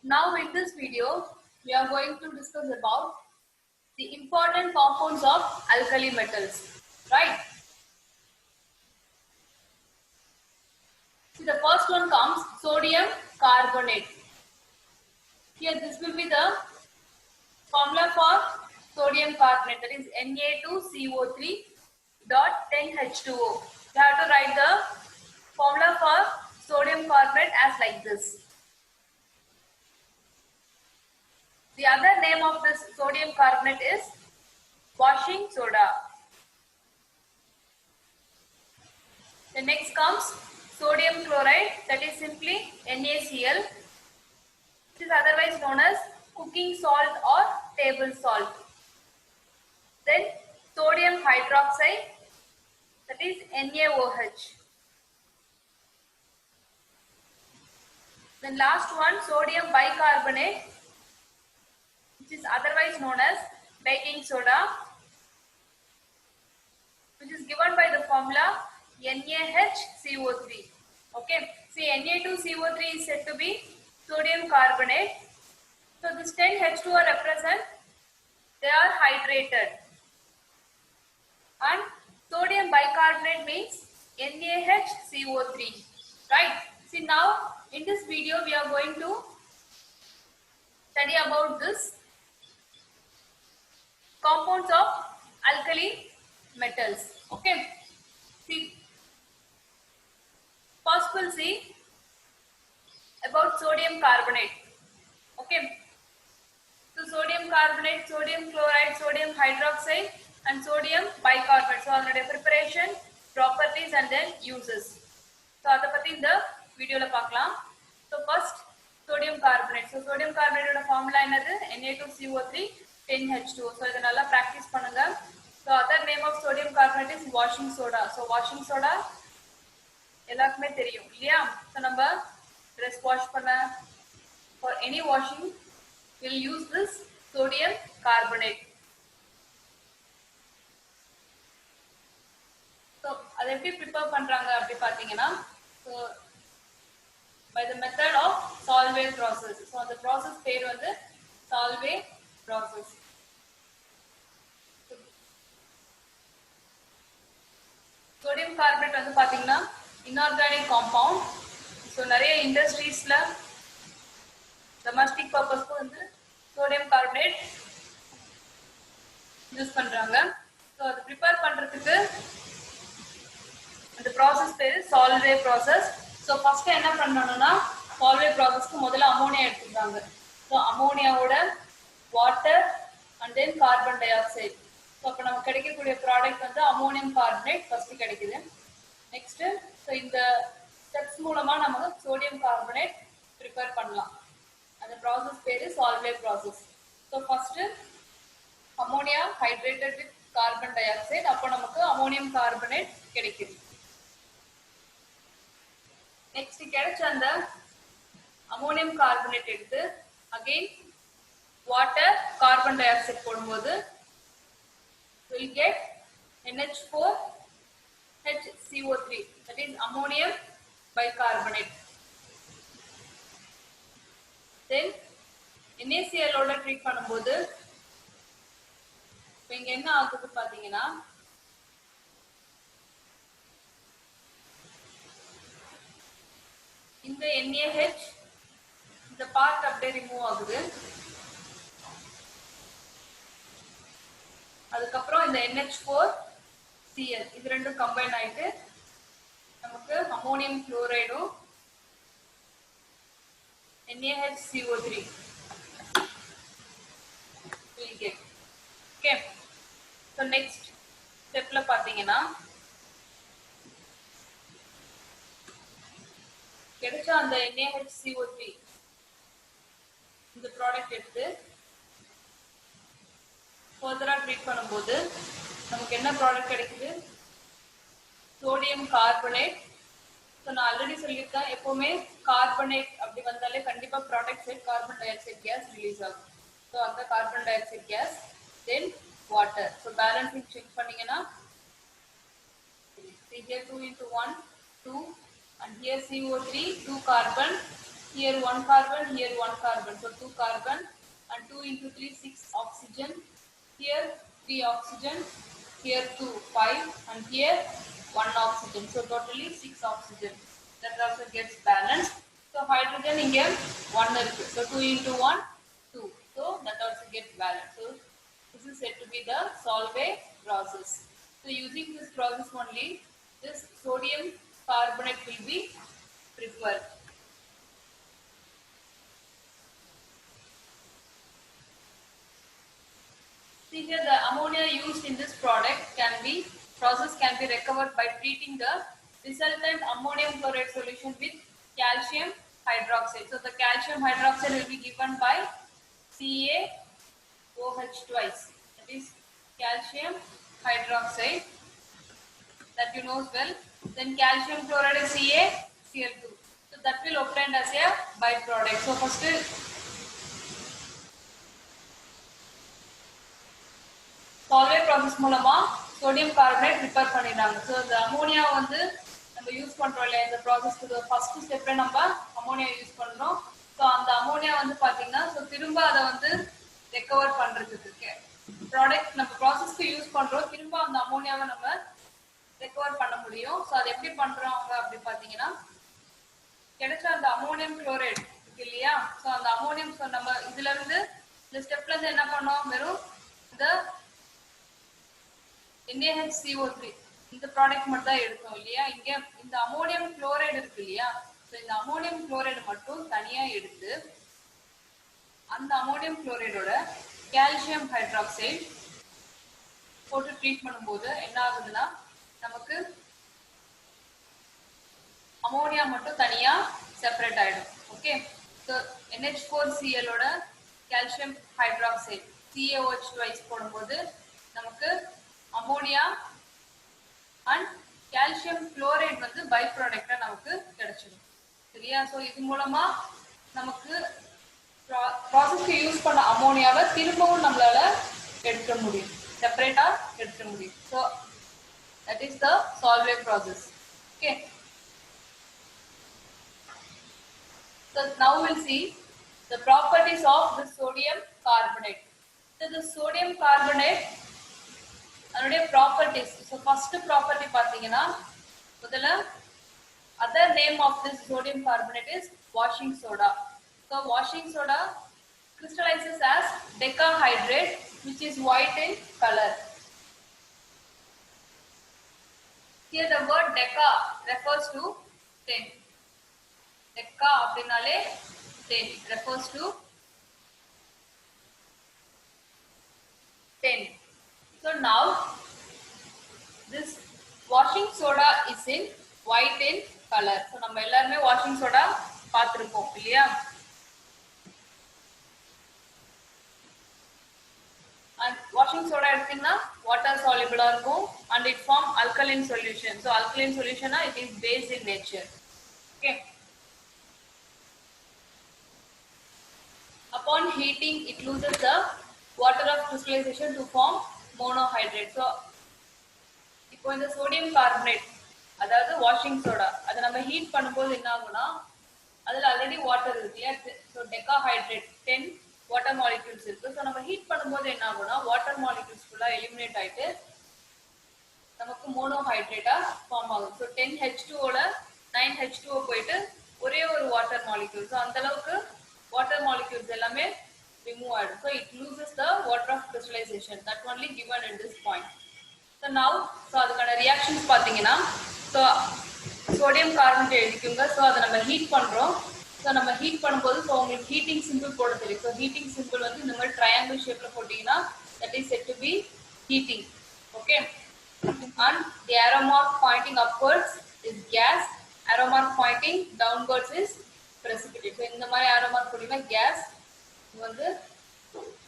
Now in this video, we are going to discuss about the important compounds of alkali metals, right? See, the first one comes sodium carbonate. Here this will be the formula for sodium carbonate, that is Na2CO3 dot 10H2O. You have to write the formula for sodium carbonate as like this. The other name of this sodium carbonate is washing soda. The next comes sodium chloride, that is simply NaCl. It is otherwise known as cooking salt or table salt. Then sodium hydroxide, that is NaOH. Then last one, sodium bicarbonate, which is otherwise known as baking soda, which is given by the formula NaHCO3. Okay, see, Na2CO3 is said to be sodium carbonate. So this 10H2O represent they are hydrated, and sodium bicarbonate means NaHCO3, right? See, now in this video we are going to study about this compounds of alkali metals. Okay, see, first we'll see about sodium carbonate. Okay, so sodium carbonate, sodium chloride, sodium hydroxide and sodium bicarbonate. So அதனுடைய preparation, properties and then uses. So அதை பத்தி இந்த வீடியோல பார்க்கலாம். So first sodium carbonate. So sodium carbonate ஓட formula என்னது? Na2CO3 10H2O. So இதை நல்லா practice பண்ணுங்க. So other name of sodium carbonate is washing soda. So washing soda எல்லாருக்குமே தெரியும் இல்லையா? So நம்ம dress wash பண்ண for any washing we'll use this sodium carbonate. So அதை எப்படி prepare பண்றாங்க அப்படி பாத்தீங்கன்னா, so by the method of Solvay process. So அந்த process பேர் வந்து Solvay process. Sodium carbonate வந்து பாத்தீங்கன்னா inorganic compound. So நிறைய இண்டஸ்ட்ரீஸ்ல domestic purpose வந்து sodium carbonate யூஸ் பண்றாங்க. So அது prepare பண்றதுக்கு அந்த process பேரு Solvay process. So first என்ன பண்ணனும்னா Solvay processக்கு முதல்ல அமோனியா எடுத்துக்கிறாங்க. So அமோனியாவோட water and then carbon dioxide. So அப்ப நமக்கு கிடைக்கக்கூடிய ப்ராடக்ட் வந்து அமோனியம் கார்பனேட் ஃபர்ஸ்ட் கிடைக்குது. நெக்ஸ்ட் so இந்த ஸ்டெப்ஸ் மூலமா நம்ம சோடியம் கார்பனேட் prepare பண்ணலாம். அந்த process பேரு Solvay process. So first ammonia hydrated with carbon dioxide, அப்போ நமக்கு ammonium carbonate கிடைக்குது. Next கிடைச்ச அந்த ammonium carbonate எடுத்து again water carbon dioxide போடும்போது will get NH4 HCO3, that is ammonium bicarbonate. Then NaCl ஓட ட்ரீட் பண்ணும்போது இங்க என்ன ஆகுது பாத்தீங்கன்னா, இந்த NaH இந்த பார்ட் அப்படியே ரிமூவ் ஆகுது. அதுக்கப்புறம் இந்த NH4Cl இது ரெண்டும் கம்பைன் ஆயிட்டு நமக்கு அமோனியம் குளோரைடும் NaHCO3 will get. Okay, so next stepல பாத்தீங்கன்னா கிடைச்ச அந்த NaHCO3 இந்த ப்ராடக்ட் எடுத்து ஃபர்தரா ட்ரீட் பண்ணும்போது நமக்கு என்ன ப்ராடக்ட் கிடைக்குது? Sodium carbonate. ஸோ நான் ஆல்ரெடி சொல்லியிருக்கேன், எப்பவுமே கார்பனேட் அப்படி வந்தாலே கண்டிப்பா product side carbon dioxide gas release ஆகும். ஸோ அந்த carbon dioxide gas, then water. So balancing check பண்ணீங்கன்னா here 2 into 1 2 and here CO3 2 carbon Here 1 carbon, here 1 carbon. So 2 carbon and 2 into 3, 6 oxygen. Here 3 oxygen, here 2, 5 and here 1 oxygen. So totally 6 oxygen. That also gets balanced. So hydrogen again 1 is. So 2 into 1, 2. So that also gets balanced. So this is said to be the Solvay process. So using this process only, this sodium carbonate will be prepared. See here, the ammonia used in this product process can be recovered by treating the resultant ammonium chloride solution with calcium hydroxide. So the calcium hydroxide will be given by CaOH twice. That is calcium hydroxide. That you know well. Then calcium chloride is CaCl2. So that will obtained as a byproduct. So first Solvay process மூலமா sodium carbonate prepare பண்ணிடுறாங்க. So the ammonia வந்து நம்ம use பண்றோம் இல்லையா இந்த ப்ராசஸ்க்கு first ஸ்டெப்ல நம்ம ammonia use பண்றோம். ஸோ அந்த அமோனியா வந்து பாத்தீங்கன்னா ஸோ திரும்ப அதை வந்து ரெக்கவர் பண்றதுக்கு ப்ராடக்ட் நம்ம ப்ராசஸ்க்கு யூஸ் பண்றோம். திரும்ப அந்த அமோனியாவை நம்ம ரெக்கவர் பண்ண முடியும். ஸோ அதை எப்படி பண்றாங்க அப்படி பாத்தீங்கன்னா கிடைச்ச அந்த அமோனியம் குளோரைடு இருக்கு இல்லையா. ஸோ அந்த அமோனியம் நம்ம இதுல இருந்து இந்த ஸ்டெப்ல இருந்து என்ன பண்ணோம் வெறும் இந்த NaHCO3 இந்த ப்ராடக்ட் மட்டும் தான் எடுத்தோம் இல்லையா. இங்க இந்த அமோனியம் குளோரைடு இருக்கு இல்லையா. ஸோ இந்த அமோனியம் குளோரைடு மட்டும் தனியா எடுத்து அந்த அமோனியம் குளோரைடோட கால்சியம் ஹைட்ராக்சைடு போட்டு ட்ரீட் பண்ணும்போது என்ன ஆகுதுன்னா நமக்கு அமோனியா மட்டும் தனியா செப்பரேட் ஆயிடும். ஓகே. ஸோ NH4Cl ஓட கால்சியம் ஹைட்ராக்சைடு CaOH twice போடும்போது நமக்கு அமோனியா அண்ட் கால்சியம் குளோரைட் வந்து பை ப்ராடக்டா நமக்கு கிடைச்சிடும். சரியா. ஸோ இது மூலமா நமக்கு ப்ராசஸ்க்கு யூஸ் பண்ண அமோனியாவை திரும்பவும் நம்மளால எடுக்க முடியும், செப்பரேட்டா எடுக்க முடியும். So that is the Solvay process. Okay. So now we'll see the properties of the sodium carbonate. So the sodium carbonate அதனுடைய ப்ராப்பர்ட்டிஸ். ஸோ ஃபர்ஸ்ட் ப்ராப்பர்ட்டி பார்த்தீங்கன்னா முதல்ல other name of this sodium carbonate is washing soda. So washing soda crystallizes as decahydrate which is white in color. Here the word deca refers to 10. Deca அப்படினாலே 10. It refers to 10. So now this washing soda is in white in color. So நம்ம எல்லாரும் washing soda பார்த்திருப்போம் இல்லையா. And washing soda எடுத்தீங்கன்னா water soluble இருக்கும் and it form alkaline solution. So alkaline solution it is base in nature. Okay. Upon heating it loses the water of crystallization to form monohydrate. So இப்போ இந்த sodium carbonate அதாவது washing soda அதை நம்ம heat பண்ணும்போது என்ன ஆகும்னா அதுல already water இருக்கு இல்லையா. ஸோ டெகாஹைட்ரேட் 10 வாட்டர் மாலிக்யூல்ஸ் இருக்கு. ஸோ நம்ம ஹீட் பண்ணும்போது என்ன ஆகும்னா வாட்டர் மாலிக்யூல்ஸ் ஃபுல்லா எலிமினேட் ஆயிட்டு நமக்கு மோனோஹைட்ரேட்டா ஃபார்ம் ஆகும். ஸோ 10H2ஓட 9H2O போயிட்டு ஒரே ஒரு வாட்டர் மாலிக்யூல். ஸோ அந்த அளவுக்கு வாட்டர் மாலிக்யூல்ஸ் எல்லாமே remove ஆயிடும். So it loses the water of crystallization. That only given at this point. So now அதுக்கான reactions பாத்தீங்கன்னா so sodium carbonate எழுதிக்குங்க. So அதை நம்ம ஹீட் பண்றோம். So நம்ம ஹீட் பண்ணும்போது so உங்களுக்கு heating symbol போட தெரியும். So heating symbol வந்து இந்த மாதிரி triangle shapeல போட்டீங்கன்னா that is said to be heating. Okay. And the arrow mark pointing upwards is gas. Arrow mark pointing downwards is precipitate. So இந்த மாதிரி arrow mark போட்டீங்கன்னா gas வந்து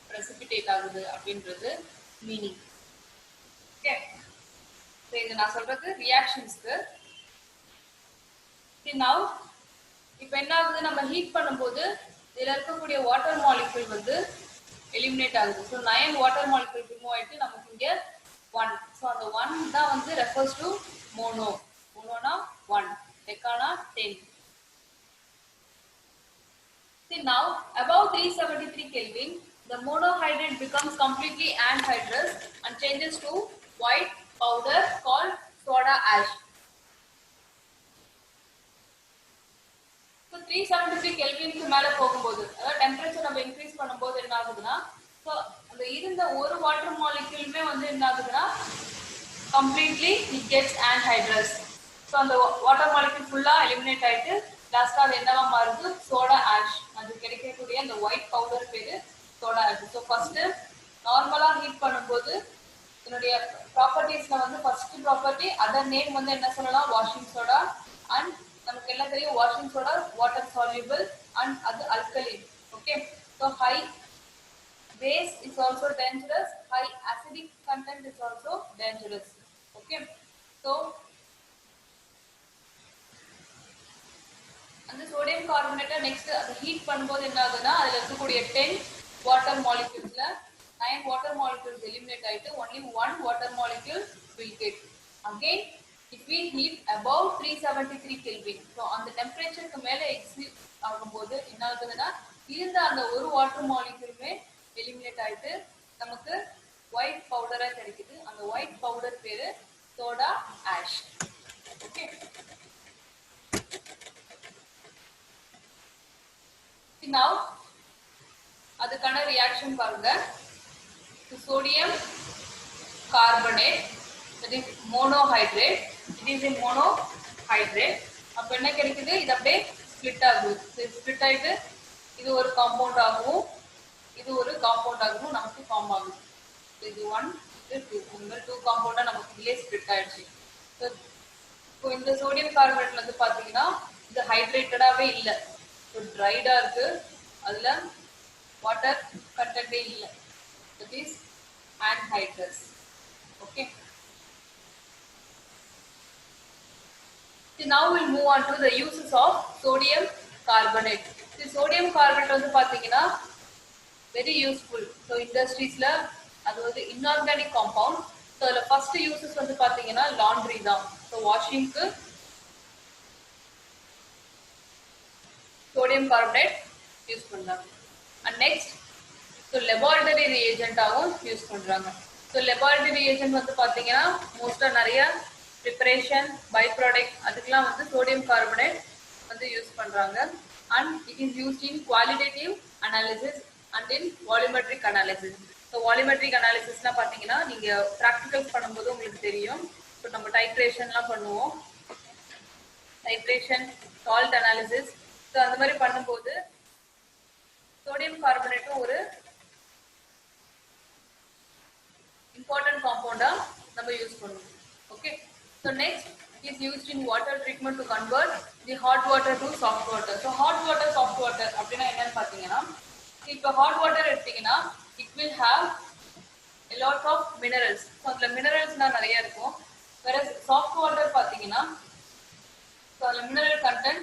precipitate ஆகுது அப்படின்றது மீனிங். ஓகே. சோ இது நான் சொல்றது ரியாக்ஷன்ஸ்க்கு. See now இப்போ என்ன ஆகுது நம்ம ஹீட் பண்ணும்போது இதுல இருக்கக்கூடிய வாட்டர் மாலிக்யூல் வந்து எலிமினேட் ஆகுது. ஸோ 9 வாட்டர் மாலிக்யூல் ரிமூவ் ஆயிட்டு நமக்கு இங்க 1. ஸோ அந்த 1 தான் வந்து ரெஃபர்ஸ் டு மோனோ. மோனோனா 1, டெக்கானா 10. See now, above 373 Kelvin, the monohydrate becomes completely anhydrous and changes to white powder called soda ash. So 373 Kelvin மேல போகும்போது அதாவது டெம்பரேச்சர் நம்ம இன்க்ரீஸ் பண்ணும்போது என்ன ஆகுதுன்னா ஸோ அந்த இருந்த ஒரு வாட்டர் மாலிக்யூலுமே வந்து என்ன ஆகுதுன்னா completely it gets anhydrous. So அந்த வாட்டர் மாலிக்யூல் ஃபுல்லா எலிமினேட் ஆயிட்டு லாஸ்டா அது என்னவா மாறுது சோடா ஆஷ். அது கிடைக்கக்கூடிய அந்த ஒயிட் பவுடர் பேரு சோடா ஆஷ். ஸோ ஃபர்ஸ்ட் நார்மலா ஹீட் பண்ணும்போது இதனுடைய ப்ராப்பர்ட்டிஸ்ல வந்து ஃபர்ஸ்ட் ப்ராப்பர்ட்டி அதர் நேம் வந்து என்ன சொல்லலாம் வாஷிங் சோடா அண்ட் நமக்கு எல்லாம் தெரியும் washing soda water soluble and அது alkaline. Okay so high base is also dangerous, high acidic content is also dangerous. Okay, so அந்த sodium carbonate next அந்த heat பண்ணும்போது என்ன ஆகுதுன்னா அதுல இருக்கக்கூடிய 10 water moleculesல 9 water molecules eliminate ஆயிட்டு only 1 water molecule will get. Again, if we heat above 373 Kelvin, so அந்த டெம்பரேச்சருக்கு மேல exceed ஆகும்போது என்ன ஆகுதுன்னா இருந்த அந்த ஒரு வாட்டர் மாலிக்யூலுமே எலிமினேட் ஆயிட்டு நமக்கு ஒயிட் பவுடரா கிடைக்குது. அந்த ஒயிட் பவுடர் பேரு சோடா ஆஷ். ஓகே, now அதுக்கான ரியாக்ஷன் பாருங்க. Sodium carbonate that is monohydrate, it is a monohydrate. அப்ப என்ன கிடைக்குது இது அப்படியே ஸ்ப்ளிட் ஆகுது. ஸ்ப்ளிட் ஆயிட்டு இது ஒரு காம்பவுண்ட் ஆகும் இது ஒரு காம்பவுண்ட் ஆகும் நமக்கு ஃபார்ம் ஆகுது. இது 1 இது 2 இந்த 2 காம்பவுண்டா நமக்கு இதுலயே ஸ்ப்ளிட் ஆயிடுச்சு. இப்போ இந்த சோடியம் கார்பனேட்ல வந்து பாத்தீங்கன்னா இது ஹைட்ரேட்டடாவே இல்ல, ட்ரைடா இருக்கு, அதுல வாட்டர் கண்டென்ட்டே இல்ல. that is anhydrous. okay, so now we'll move on to the uses of sodium carbonate. The sodium carbonate வந்து பாத்தீங்கன்னா very useful. so industries la அது வந்து inorganic compound. so the first uses வந்து பாத்தீங்கன்னா laundry தான். so washing க்கு sodium carbonate use பண்றாங்க. and next so laboratory reagent ஆவும் யூஸ் பண்றாங்க. so laboratory reagent வந்து பாத்தீங்கன்னா மோஸ்டா நிறைய preparation by product அதுக்கெல்லாம் வந்து sodium carbonate வந்து யூஸ் பண்றாங்க. and it is used in qualitative analysis and in volumetric analysis. so volumetric analysis னா பாத்தீங்கன்னா நீங்க practicals பண்ணும்போது உங்களுக்கு தெரியும். so நம்ம titration-லாம் பண்ணுவோம், titration, salt analysis. so அந்த மாதிரி பண்ணும்போது sodium carbonate ஒரு important compound நம்ம யூஸ் பண்ணுவோம். okay, so next is used in water treatment to convert the hot water to soft water. so hot water soft water அப்படினா என்னன்னு பாத்தீங்கன்னா இப்போ hot water எடுத்தீங்கன்னா it will have a lot of minerals. so அந்த mineralsனா நிறைய இருக்கும். whereas soft water பாத்தீங்கன்னா so அந்த mineral content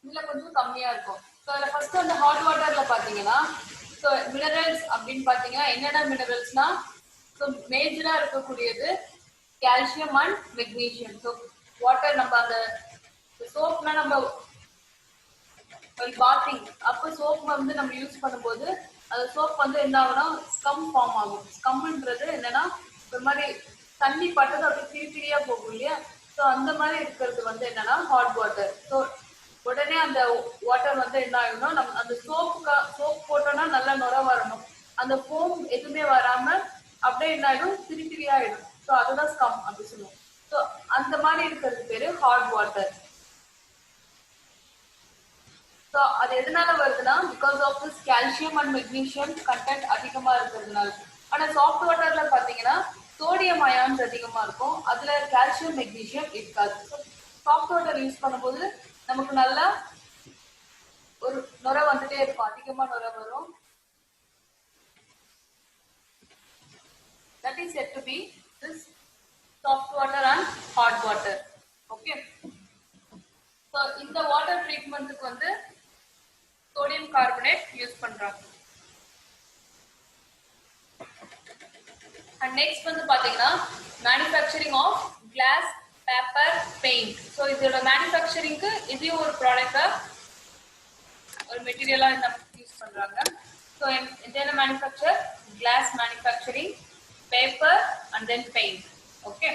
இதுல கொஞ்சம் கம்மியா இருக்கும். so அதுல first அந்த hot waterல பாத்தீங்கன்னா so minerals அப்படினு பாத்தீங்கன்னா என்னென்ன mineralsனா so மேஜரா இருக்கக்கூடியது calcium and magnesium. so water நம்ம அந்த soapனா நம்ம பாத்திங் அப்ப சோப் வந்து நம்ம யூஸ் பண்ணும்போது அந்த சோப் வந்து என்ன ஆகும்னா ஸ்கம் ஃபார்ம் ஆகும். ஸ்கம்ன்றது என்னன்னா ஒரு மாதிரி தண்ணி பட்டது அப்படியே திரித்திரியா போகும் இல்லையா. ஸோ அந்த மாதிரி இருக்கிறது வந்து என்னன்னா ஹாட் வாட்டர். ஸோ உடனே அந்த வாட்டர் வந்து என்ன ஆகும்னா நம்ம அந்த சோப் போட்டோம்னா நல்லா நுர வரணும், அந்த ஃபோம் எதுவுமே வராம அப்படியே என்ன ஆயிடும் திரித்திரியா ஆயிடும். ஸோ அதுதான் ஸ்கம் அப்படி சொல்லுவோம். ஸோ அந்த மாதிரி இருக்கிறது பேரு ஹாட் வாட்டர். ஸோ அது எதனால வருதுன்னா because of this calcium and magnesium content அதிகமா இருக்கிறதுனால. ஆனா சாஃப்ட் வாட்டர்ல பாத்தீங்கன்னா சோடியம் அயான்ஸ் அதிகமா இருக்கும், அதுல கால்சியம் மெக்னீசியம் இருக்காது. ஸோ சாஃப்ட் வாட்டர் யூஸ் பண்ணும்போது நமக்கு நல்லா ஒரு நுர வந்துட்டே இருக்கும், அதிகமா நுர வரும். That is said to be this soft water and hot water. Okay. So இந்த வாட்டர் ட்ரீட்மெண்ட்டுக்கு வந்து sodium carbonate யூஸ் பண்றாங்க. and next வந்து பாத்தீங்கன்னா manufacturing of glass, paper, paint. so இதோட manufacturingக்கு இது ஒரு ப்ராடக்ட்டா ஒரு மெட்டீரியலா நமக்கு யூஸ் பண்றாங்க. ஸோ என்ன manufacture? Glass manufacturing, paper and then paint. Okay.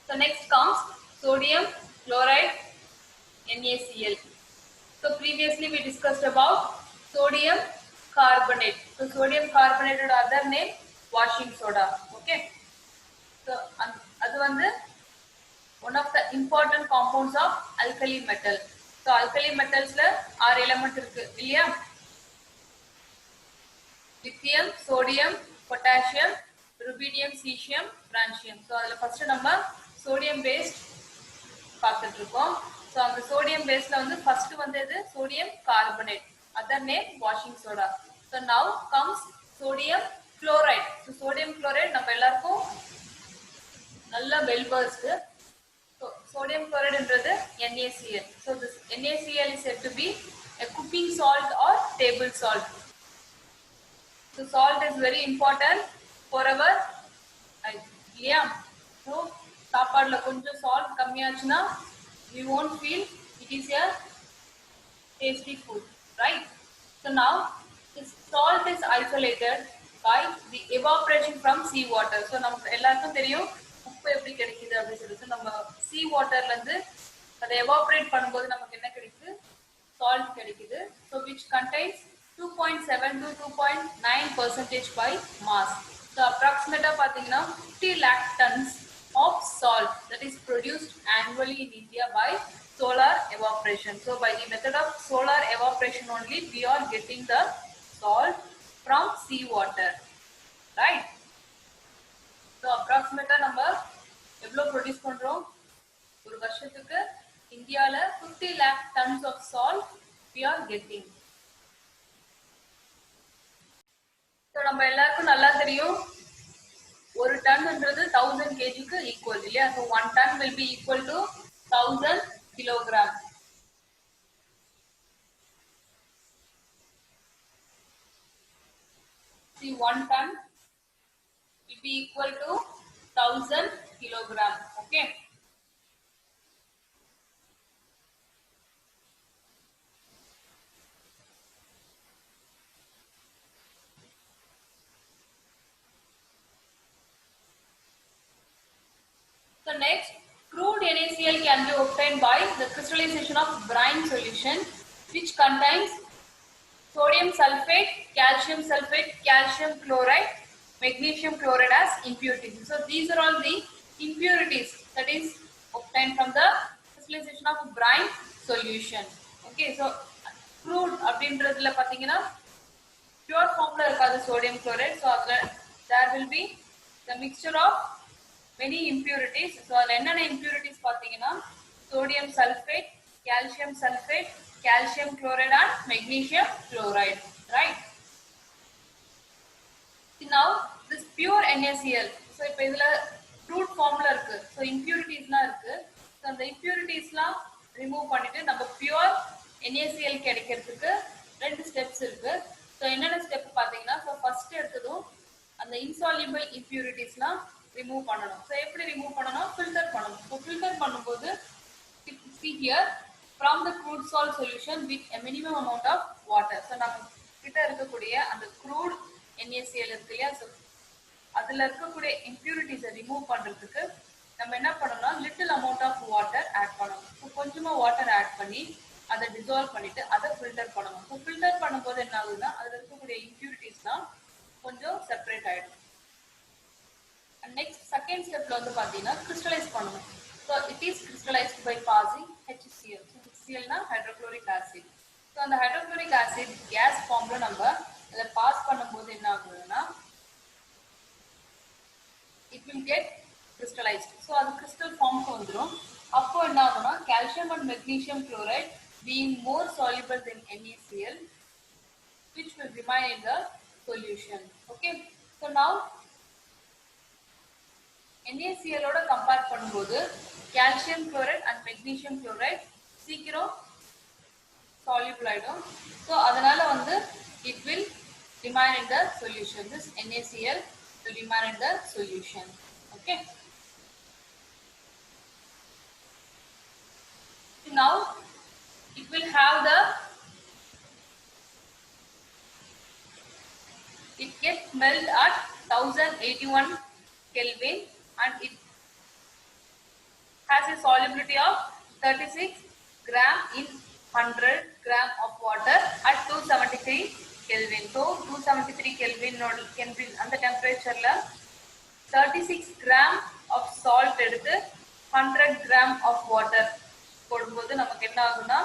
So next comes sodium chloride NaCl. So previously we discussed about sodium carbonate. So sodium carbonate other name washing soda. Okay. So அது வந்து one of the important compounds of alkali metal. So alkali metals la 6 element இருக்கு இல்லையா? lithium, sodium, potassium, rubidium, cesium, francium. So அதுல first நம்ம sodium based பார்த்துட்டு இருக்கோம். So அந்த sodium base ல வந்து first வந்தது sodium carbonate, other name washing soda. So now comes sodium chloride. So sodium chloride நம்ம எல்லாருக்கும் நல்ல well versed. So sodium chloride என்றது NaCl. So this NaCl is said to be a cooking salt or table salt. So salt is very important for our yeah. So சாப்பாடுல கொஞ்சம் salt கம்மியாச்சுன்னா we won't feel it is a tasty food, right? So now this salt is isolated by the evaporation from sea water. So நமக்கு எல்லாருக்கும் தெரியும் உப்பு எப்படி கிடைக்குது அப்படி சொல்லிட்டு நம்ம sea waterல இருந்து அதை evaporate பண்ணும்போது நமக்கு என்ன கிடைக்குது? Salt கிடைக்குது. So which contains 2.7 to 2.9% by mass. So approximately பாத்தீங்கன்னா 50 lakh tons of salt that is produced annually in India by solar evaporation. So by the method of solar evaporation only we are getting the salt from sea water, right? So approximately நம்ம எவ்வளவு produce பண்றோம்? ஒரு வருஷத்துக்கு இந்தியால 50 lakh tons of salt we are getting. So நம்ம எல்லாருக்கும் நல்லா தெரியும் ஒரு டன்ன்றது 1000 kgக்கு ஈக்குவல் இல்லையா? So 1 ton will be equal to 1000 kilogram. See 1 ton will be equal to 1000 kilogram. Okay. So next, crude NaCl can be obtained by the crystallization of brine solution which contains sodium sulfate, calcium chloride, magnesium chloride as impurities. So these are all the impurities that is obtained from the crystallization of brine solution. Okay, so crude அப்படின்றதுல பாத்தீங்கன்னா pure formல இருக்காது sodium chloride. So there will be the mixture of many impurities. So அதுல என்னென்ன impurities பாத்தீங்கன்னா sodium sulfate, calcium chloride and magnesium chloride, right? See now this pure NaCl. So இப்போ இதுல crude formல இருக்கு. So impuritiesலாம் இருக்கு. So அந்த impuritiesலாம் remove பண்ணிட்டு நம்ம pure NaCl கிடைக்கிறதுக்கு ரெண்டு ஸ்டெப்ஸ் இருக்கு. So என்னென்ன ஸ்டெப் பாத்தீங்கன்னா so first எடுத்ததும் அந்த insoluble impuritiesலாம் remove பண்ணணும். So எப்படி remove பண்ணணும்? Filter பண்ணணும். So filter பண்ணும்போது see here from the crude salt solution with a minimum amount of water. So நம்ம கிட்ட இருக்கக்கூடிய அந்த crude NaCl இருக்கு இல்லையா? So அதுல இருக்கக்கூடிய impurities remove பண்றதுக்கு நம்ம என்ன பண்ணணும்னா little amount of water add பண்ணணும். So கொஞ்சமா water add பண்ணி அதை dissolve பண்ணிட்டு அதை filter பண்ணணும். So filter பண்ணும்போது என்ன ஆகுதுன்னா அதுல இருக்கக்கூடிய impuritiesலாம் கொஞ்சம் separate ஆயிடும். And next second step வந்து பாத்தீங்கன்னா crystallize பண்ணணும். So it is crystallized by passing HCl. So HCl னா hydrochloric acid. So அந்த hydrochloric acid gas formல நம்ம அத பாஸ் பண்ணும்போது என்ன ஆகுதுன்னா it will get crystallized. So அது crystal form க்கு வந்துரும். அப்போ என்ன ஆகும்னா calcium and magnesium chloride being more soluble than NaCl which will remain in the solution. Okay. So now NaCl ஓட கம்பேர் பண்ணும்போது calcium chloride and magnesium chloride சீக்கிரம் soluble ஆயிடும். So அதனால வந்து it will remain in the solution. This NaCl will remain in the solution. Okay. Now it will have the gets melted at 1081 Kelvin and it has a solubility of 36 gram in 100 gram of water at 273 Kelvin. So 273 Kelvin and the temperature 36 gram of salt எடுத்து 100 gram of water போடும்போது நமக்கு என்ன ஆகும்னா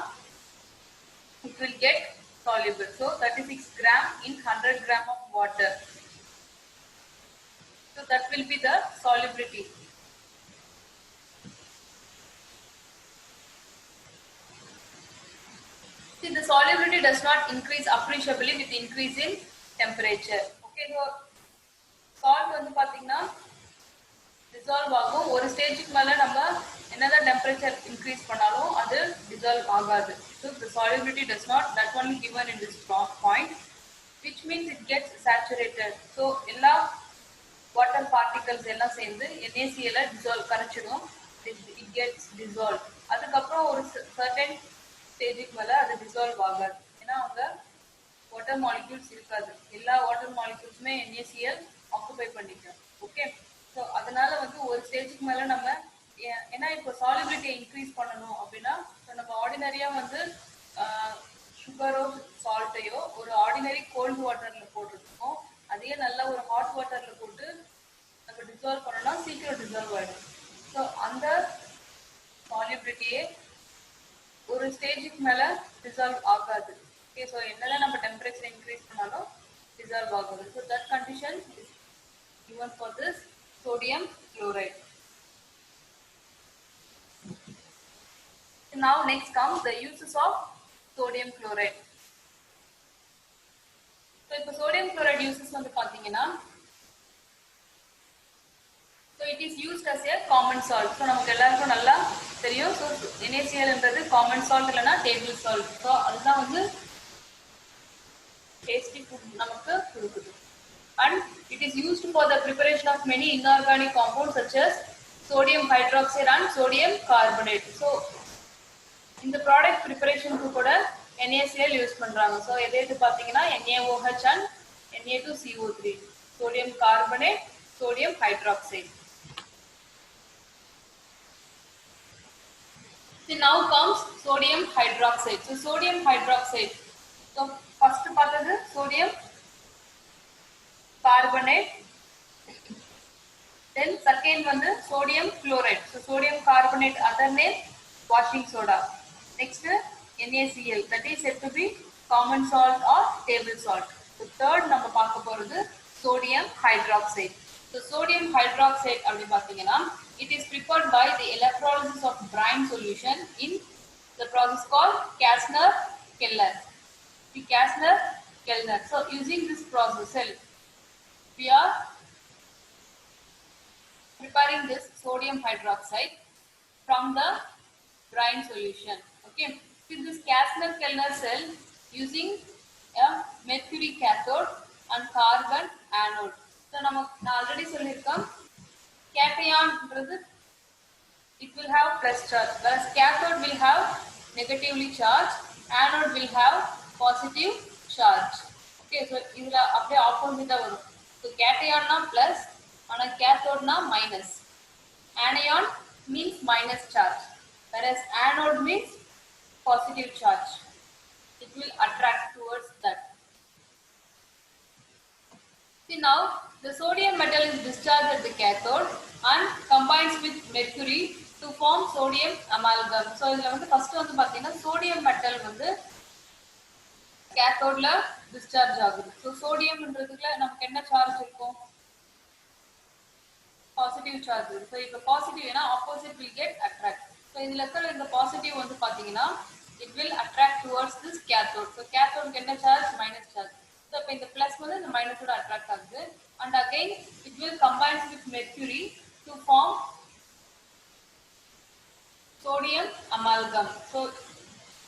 it will get soluble. So 36 gram in 100 gram of water. So that will be the solubility. See, the solubility does not increase appreciably with increase in temperature. Okay, so salt வந்து பாத்தீங்கன்னா dissolve ஆகும். ஒரு ஸ்டேஜுக்கு மேல நம்ம என்னதான் temperature increase பண்ணாலும் அது dissolve ஆகாது. So the solubility does not, that only given in this point, which means it gets saturated. So எல்லா water particles எல்லாம் சேர்ந்து NaCl dissolve கரைச்சிடும். It gets dissolved. அதுக்கப்புறம் ஒரு certain ஸ்டேஜுக்கு மேல அது dissolve ஆகாது. ஏன்னா அங்க water molecules இருக்காது. எல்லா water moleculesமே NaCl occupy பண்ணிக்கும். ஓகே, ஸோ அதனால வந்து ஒரு ஸ்டேஜுக்கு மேல நம்ம ஏன்னா இப்போ சாலிபிலிட்டியை இன்க்ரீஸ் பண்ணணும் அப்படின்னா நம்ம ஆர்டினரியா வந்து சுகரோ சால்ட்டையோ ஒரு ஆர்டினரி கோல்டு வாட்டர்ல போட்டுருக்கோம், அதையே நல்லா ஒரு ஹாட் வாட்டர்ல போட்டு நம்ம டிசால்வ் பண்ணோம்னா சீக்கிரம் டிசால்வ் ஆயிடும். ஸோ அந்த சாலிபிலிட்டியே ஒரு ஸ்டேஜுக்கு மேல டிசால்வ் ஆகாது. ஓகே, ஸோ என்னதான் நம்ம டெம்பரேச்சர் இன்க்ரீஸ் பண்ணாலும் டிசால்வ் ஆகாது. So that condition is given for this sodium chloride. Now next comes the uses of sodium chloride. So இப்போ sodium chloride uses வந்து பாத்தீங்கன்னா, so it is used as a common salt. So நமக்கு எல்லாருக்கும் நல்லா தெரியும். So NaCl என்றது common salt இல்லனா table salt. So அதுதான் வந்து tasty food நமக்கு கொடுக்குது. And it is used for the preparation of many inorganic compounds such as sodium hydroxide and sodium carbonate. So இந்த ப்ராடக்ட் ப்ரிப்பரேஷனுக்கு கூட NaCl யூஸ் பண்றாங்க. So எது பார்த்தீங்கன்னா NaOH and Na2CO3, sodium carbonate, sodium hydroxide. So now comes sodium hydroxide. So sodium hydroxide. So first பார்த்தது sodium carbonate, then second வந்து sodium chloride. So sodium carbonate, other name washing soda. Next NaCl, that is said to be common salt or table salt. So third நம்ம பார்க்க போறது sodium hydroxide. So sodium hydroxide அப்படி பார்த்தீங்கன்னா it is prepared by the electrolysis of brine solution in the process called Kastner-Kellner. Kastner-Kellner. So using this process, we are preparing this sodium hydroxide from the brine solution. Okay, in this Kastner-Kellner cell using a mercury cathode and carbon anode. So நான் already சொல்லிருக்கேன், cation it will have plus charge, whereas cathode will have negatively charged, anode will have positive charge. Okay, so இதுல அப்படியே ஆப்போசிட்டா வரும். So cation na plus and cathode na minus. Anion means minus charge, whereas anode means positive charge. It will attract towards that. See now the sodium metal is discharged at the cathode and combines with mercury to form sodium amalgam. So இதுல வந்து first வந்து பாத்தீங்கன்னா sodium metal வந்து cathode la discharge ஆகுது. So sodium என்றதுல நமக்கு என்ன charge இருக்கும்? Positive charge. So if the positive ஏனா opposite will get attract. So இதுல இருக்கிற இந்த positive வந்து பாத்தீங்கன்னா it will attract towards this cathode. So cathode என்ன charge? Minus charge. So இப்ப இந்த plus வந்து இந்த minus ஓட attract ஆகுது and again it will combine with mercury to form sodium amalgam. So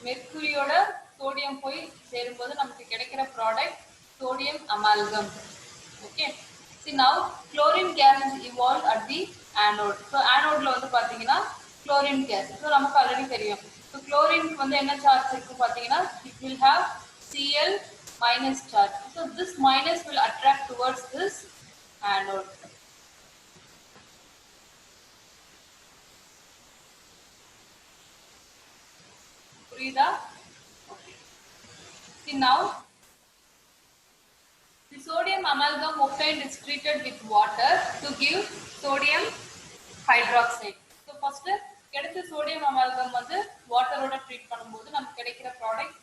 mercury ஓட sodium போய் சேரும்போது நமக்கு கிடைக்கிற product sodium amalgam. Okay, see now chlorine gas is evolved at the anode. So anode ல வந்து பாத்தீங்கன்னா chlorine gas. So நமக்கு already தெரியும். So chlorine வந்து என்ன charge இருக்கு பாத்தீங்கன்னா it will have Cl minus charge. So this minus will attract towards this anode. Purida? Okay. See now, the sodium amalgam obtained is treated with water to give sodium hydroxide. So first, கிடைச்ச sodium amalgam வந்து water-ஓட treat பண்ணும்போது நமக்கு கிடைக்கிற product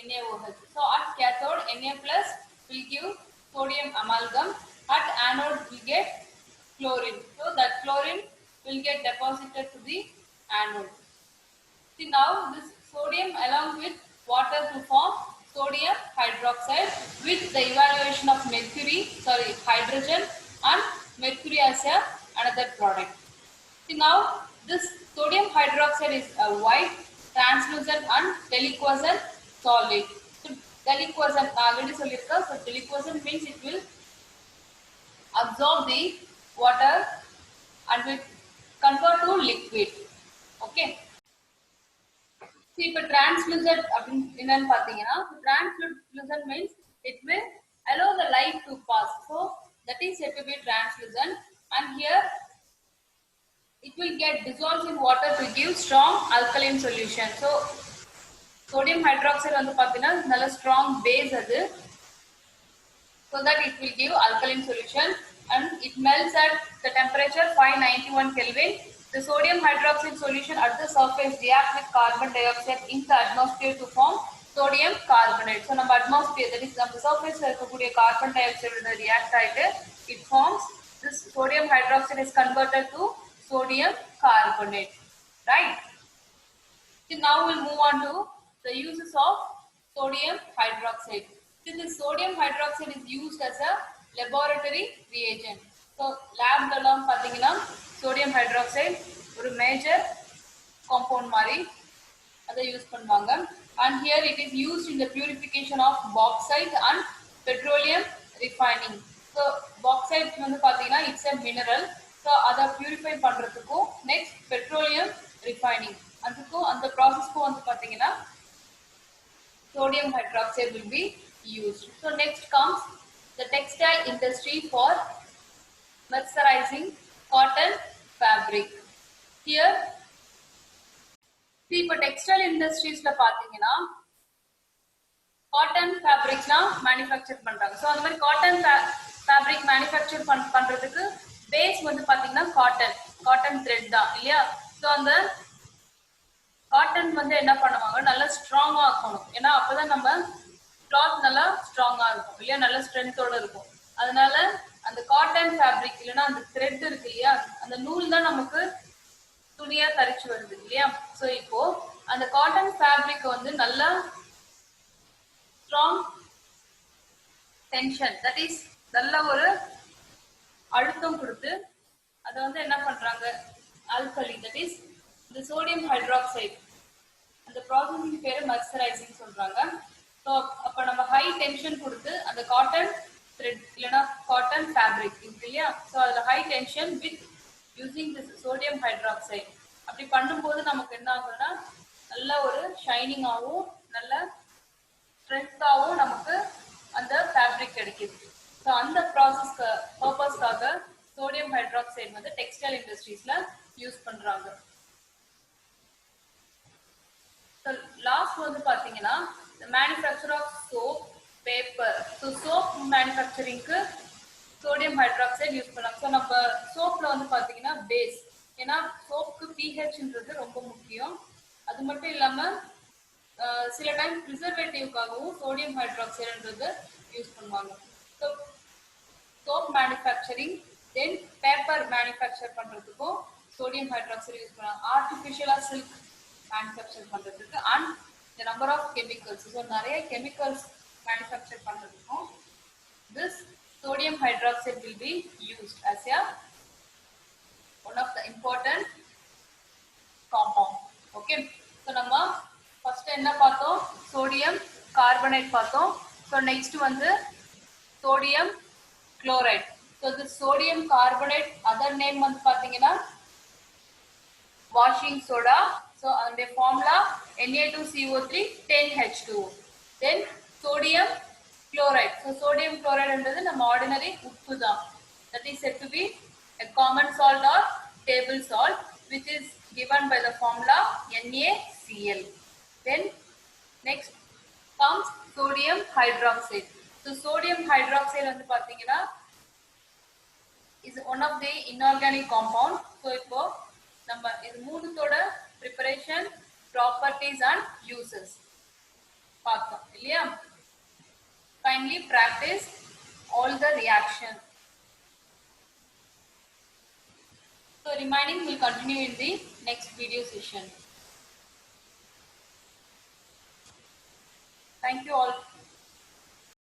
NaOH. So at cathode, Na plus will give sodium amalgam. At anode, we get chlorine. So that chlorine will get deposited to the anode. See now, this sodium along with water to form sodium hydroxide with the evaluation of hydrogen and mercury as another product. See now, this sodium hydroxide is a white, translucent and deliquescent solid. So deliquescent, already solidify. So deliquescent means it will absorb the water and will convert to liquid. Okay. See, if translucent என்னன்னு பாத்தீங்கன்னா, translucent means it will allow the light to pass. So that is said to be translucent, and here it will get dissolved in water to give strong alkaline solution. So sodium hydroxide வந்து பாத்தீங்கன்னா நல்ல strong base அது, so that it will give alkaline solution, and it melts at the temperature 591 Kelvin. The sodium hydroxide solution at the surface react with carbon dioxide in the atmosphere to form sodium carbonate. So நம்ம atmosphere, that is நம்ம surface இருக்கக்கூடிய carbon dioxide react ஆயிட்டு it forms this sodium hydroxide is converted to sodium carbonate, right? So now we'll move on to the uses of sodium hydroxide. So this sodium hydroxide is used as a laboratory reagent. So lab லாம் பாத்தீங்கன்னா sodium hydroxide ஒரு major compound மாதிரி அதை use பண்ணுவாங்க. And here it is used in the purification of bauxite and petroleum refining. So bauxite வந்து பாத்தீங்கன்னா it's a mineral. So அதை purify பண்றதுக்கும் next petroleum refining அதுக்கும் அந்த ப்ராசஸ்க்கும் வந்து பாத்தீங்கன்னா sodium hydroxide will be used. So next comes the textile industry for mercerizing cotton fabric. Here, see, இப்போ textile industriesல பாத்தீங்கன்னா cotton fabricsலாம் manufacture பண்றாங்க. So அந்த மாதிரி cotton fabric manufacture பண்றதுக்கு base வந்து பாத்தீங்கன்னா cotton thread தான் இல்லையா? So அந்த காட்டன் வந்து என்ன பண்ணுவாங்க, நல்லா ஸ்ட்ராங்கா ஆக்கணும். ஏன்னா அப்பதான் நம்ம கிளாத் நல்லா ஸ்ட்ராங்கா இருக்கும் இல்லையா, நல்ல ஸ்ட்ரென்த்தோட இருக்கும். அதனால அந்த காட்டன் ஃபேப்ரிக் இல்லைன்னா அந்த த்ரெட் இருக்கு இல்லையா, அந்த நூல் தான் நமக்கு துணியா தரிச்சு வருது இல்லையா. ஸோ இப்போ அந்த காட்டன் ஃபேப்ரிக் வந்து நல்லா ஸ்ட்ராங் டென்ஷன், தட் இஸ் நல்ல ஒரு அழுத்தம் கொடுத்து அதை வந்து என்ன பண்றாங்க, alkali, that is the sodium hydroxide, அந்த ப்ராசஸிங் பேரு mercerizing சொல்றாங்க. ஸோ அப்போ நம்ம ஹை டென்ஷன் கொடுத்து அந்த காட்டன் த்ரெட் இல்லைன்னா காட்டன் ஃபேப்ரிக் இருக்கு இல்லையா, ஸோ அதில் high tension with using this sodium hydroxide அப்படி பண்ணும்போது நமக்கு என்ன ஆகுதுன்னா நல்ல ஒரு ஷைனிங்காகவும் நல்ல ஸ்ட்ரென்த்தாகவும் நமக்கு அந்த ஃபேப்ரிக் கிடைக்குது. ஸோ அந்த ப்ராசஸ்க்கு பர்பஸ்க்காக சோடியம் ஹைட்ராக்சைடு வந்து டெக்ஸ்டைல் இண்டஸ்ட்ரீஸ்ல யூஸ் பண்றாங்க. லாஸ்ட் வந்து பாத்தீங்கன்னா the manufacture of soap, paper. So soap manufacturingக்கு sodium hydroxide use பண்ணலாம். ஸோ நம்ம சோப்ல வந்து பாத்தீங்கன்னா பேஸ், ஏன்னா சோப்புக்கு pHன்றது ரொம்ப முக்கியம். அது மட்டும் இல்லாம சில டைம் ப்ரிசர்வேட்டிவ்காகவும் சோடியம் ஹைட்ராக்சைடுன்றது யூஸ் பண்ணுவாங்க. ஸோ சோப் மேனுஃபேக்சரிங், தென் பேப்பர் மேனுஃபேக்சர் பண்றதுக்கும் சோடியம் ஹைட்ராக்சைடு யூஸ் பண்ணுவாங்க. ஆர்டிஃபிஷியலா சில்க் மேனுஃபேக்சர் பண்றதுக்கு and the number of chemicals, so நிறைய chemicals manufacture பண்றதுக்கும் this sodium hydroxide will be used as a one of the important compound. Okay, so நம்ம first என்ன பார்த்தோம், sodium carbonate பார்த்தோம். so next வந்து sodium chloride. so this sodium carbonate other name வந்து பாத்தீங்கன்னா washing soda. So the formula Na2CO3 10H2O. Then sodium chloride. So sodium chloride என்றது நம்ம ordinary உப்பு தான். That is said to be a common salt or table salt, which is given by the formula NaCl. Then next comes sodium hydroxide. So sodium hydroxide வந்து பாத்தீங்கன்னா is one of the inorganic compound. So இப்போ நம்ம இது மூணுத்தோட preparation, properties and uses பார்த்தோம் இல்லையா? Kindly practice all the reaction. So remaining will continue in the next video session. Thank you all.